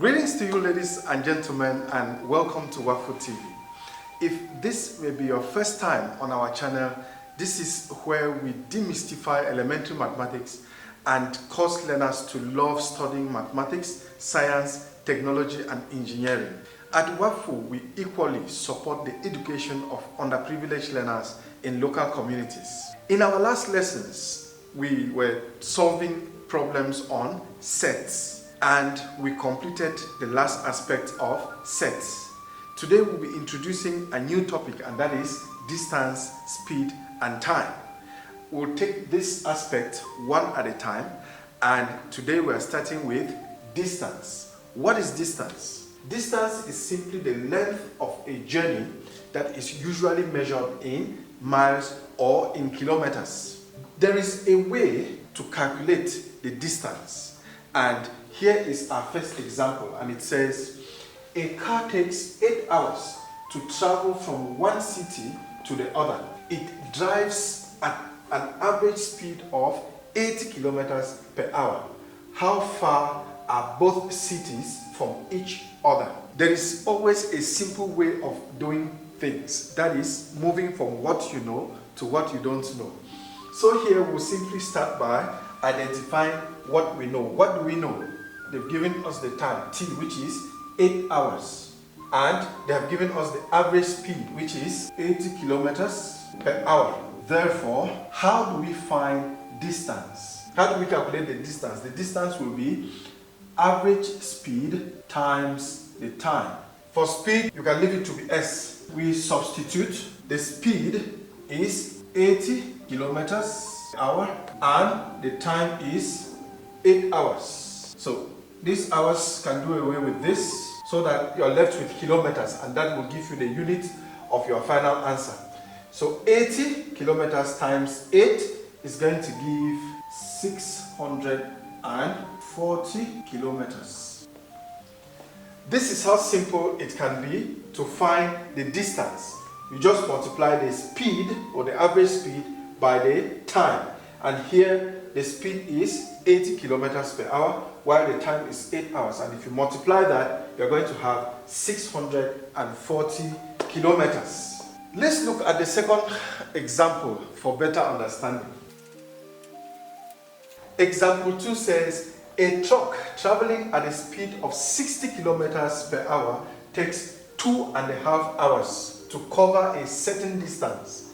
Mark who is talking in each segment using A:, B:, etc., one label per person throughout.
A: Greetings to you, ladies and gentlemen, and welcome to WAFU TV. If this may be your first time on our channel, this is where we demystify elementary mathematics and cause learners to love studying mathematics, science, technology, and engineering. At WAFU, we equally support the education of underprivileged learners in local communities. In our last lessons, we were solving problems on sets, and we completed the last aspect of sets. Today we'll be introducing a new topic, and that is distance, speed, and time. We'll take this aspect one at a time, and today we're starting with distance. What is distance? Distance is simply the length of a journey that is usually measured in miles or in kilometers. There is a way to calculate the distance, and here is our first example, and it says a car takes 8 hours to travel from one city to the other. It drives at an average speed of 80 kilometers per hour. How far are both cities from each other? There is always a simple way of doing things, that is moving from what you know to what you don't know. So here we'll simply start by identifying what we know. What do we know? They've given us the time, t, which is 8 hours. And they have given us the average speed, which is 80 kilometers per hour. Therefore, how do we find distance? How do we calculate the distance? The distance will be average speed times the time. For speed, you can leave it to be s. We substitute. The speed is 80 kilometers per hour and the time is 8 hours. So these hours can do away with this so that you're left with kilometers, and that will give you the unit of your final answer. So 80 kilometers times 8 is going to give 640 kilometers. This is how simple it can be to find the distance. You just multiply the speed or the average speed by the time. And here the speed is 80 kilometers per hour while the time is 8 hours. And if you multiply that, you're going to have 640 kilometers. Let's look at the second example for better understanding. Example 2 says, a truck traveling at a speed of 60 kilometers per hour takes 2.5 hours to cover a certain distance.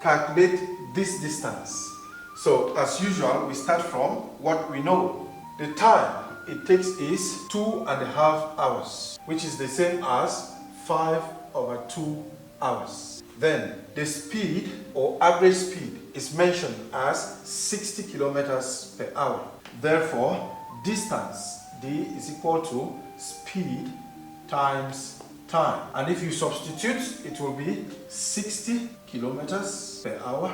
A: Calculate this distance. So as usual, we start from what we know. The time it takes is 2.5 hours, which is the same as 5/2 hours. Then the speed or average speed is mentioned as 60 kilometers per hour. Therefore, distance, d, is equal to speed times time. And if you substitute, it will be 60 kilometers per hour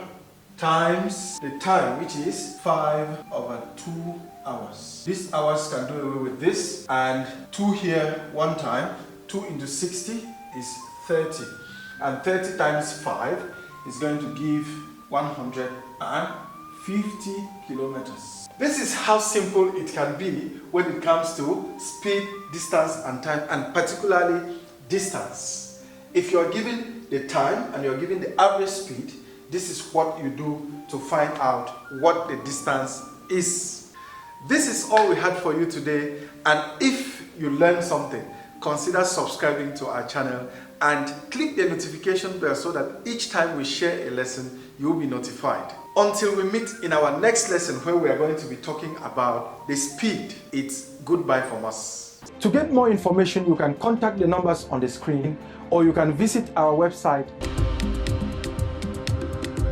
A: times the time, which is 5/2 hours. These hours can do away with this, and 2 here one time, 2 into 60 is 30. And 30 times 5 is going to give 150 kilometers. This is how simple it can be when it comes to speed, distance, and time, and particularly distance. If you're given the time and you're given the average speed, this is what you do to find out what the distance is. This is all we had for you today, and if you learned something, consider subscribing to our channel and click the notification bell so that each time we share a lesson, you'll be notified. Until we meet in our next lesson, where we are going to be talking about the speed, it's goodbye from us. To get more information, you can contact the numbers on the screen, or you can visit our website